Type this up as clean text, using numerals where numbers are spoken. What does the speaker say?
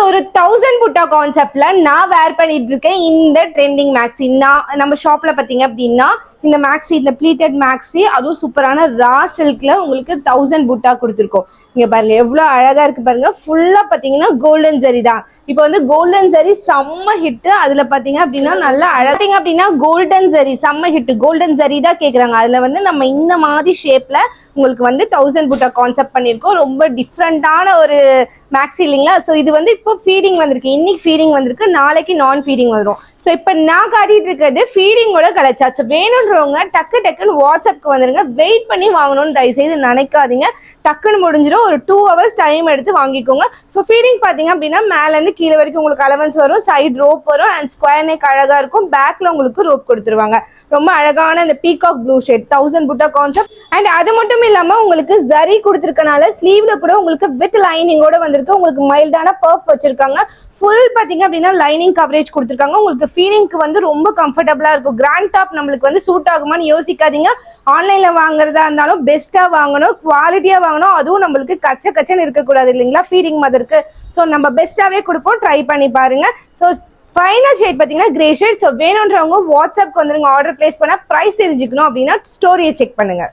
ஒரு 1000 புட்டா கான்செப்ட்ல நான் வேர் பண்ணிட்டு இருக்கேன் இந்த ட்ரெண்டிங் மேக்ஸி. நம்ம ஷாப்ல பாத்தீங்க அப்படின்னா இந்த மேக்ஸி, இந்த ப்ளீட்டட் மேக்ஸி, அதுவும் சூப்பரான ரா சில்க்ல உங்களுக்கு 1000 புட்டா கொடுத்துருக்கோம். இங்க பாருங்க எவ்வளவு அழகா இருக்கு பாருங்க. ஃபுல்லா பாத்தீங்கன்னா கோல்டன் ஜரி தான். இப்போ வந்து கோல்டன் ஜரி செம்ம ஹிட். அதுல பாத்தீங்க அப்படின்னா நல்லா அழகாங்க அப்படின்னா கோல்டன் ஜரி செம்ம ஹிட். கோல்டன் ஜரி தான் கேக்குறாங்க. அதுல வந்து நம்ம இந்த மாதிரி ஷேப்ல உங்களுக்கு வந்து 1000 புட்டா கான்செப்ட் பண்ணியிருக்கோம். ரொம்ப டிஃப்ரெண்டான ஒரு மேக்ஸி இல்லைங்களா? ஸோ இது வந்து இப்போ ஃபீடிங் வந்திருக்கு. இன்னைக்கு ஃபீடிங் வந்திருக்கு, நாளைக்கு நான் ஃபீடிங் வரும். ஸோ இப்போ நான் காட்டிட்டு இருக்கிறது ஃபீடிங்கோட கலச்சாச்சு. வேணுன்றவங்க டக்குன்னு வாட்ஸ்அப்க்கு வந்துருங்க. வெயிட் பண்ணி வாங்கணும்னு தயவுசெய்து நினைக்காதீங்க. டக்குன்னு முடிஞ்சிடும். ஒரு 2 hours டைம் எடுத்து வாங்கிக்கோங்க. ஸோ ஃபீடிங் பார்த்தீங்க அப்படின்னா மேலேருந்து கீழே வரைக்கும் உங்களுக்கு அலவன்ஸ் வரும், சைட் ரோப் வரும், அண்ட் ஸ்கொயர் நெக் அழகா இருக்கும். பேக்ல உங்களுக்கு ரோப் கொடுத்துருவாங்க. ரொம்ப அழகான இந்த பீகாக் ப்ளூ ஷேட் 1000 புட்டா கான்செப்ட். அண்ட் அது மட்டும் இல்லாம உங்களுக்கு ஜரி கொடுத்துருக்கனால ஸ்லீவ்ல கூட உங்களுக்கு வித் லைனிங்கோட வந்திருக்கு. உங்களுக்கு மைல்டான பர்ஃப் வச்சிருக்காங்க. ஃபுல் பாத்தீங்க அப்படின்னா லைனிங் கவரேஜ் கொடுத்துருக்காங்க. உங்களுக்கு ஃபீலிங்க்கு வந்து ரொம்ப கம்ஃபர்டபுளா இருக்கும். கிராண்ட் டாப் நம்மளுக்கு வந்து சூட் ஆகுமான்னு யோசிக்காதீங்க. ஆன்லைன்ல வாங்குறதா இருந்தாலும் பெஸ்டா வாங்கணும், குவாலிட்டியா வாங்கணும். அதுவும் நம்மளுக்கு கச்சன்னு இருக்கக்கூடாது இல்லைங்களா ஃபீலிங் மதருக்கு. ஸோ நம்ம பெஸ்ட்டாவே கொடுப்போம், ட்ரை பண்ணி பாருங்க. ஸோ ஃபைனல் ஷேட் பார்த்தீங்கன்னா கிரே ஷேட். ஸோ வேணுன்றவங்க வாட்ஸ்அப்க்கு வந்துருங்க. ஆர்டர் பிளேஸ் பண்ண ப்ரைஸ் தெரிஞ்சுக்கணும் அப்படின்னா ஸ்டோரியை செக் பண்ணுங்க.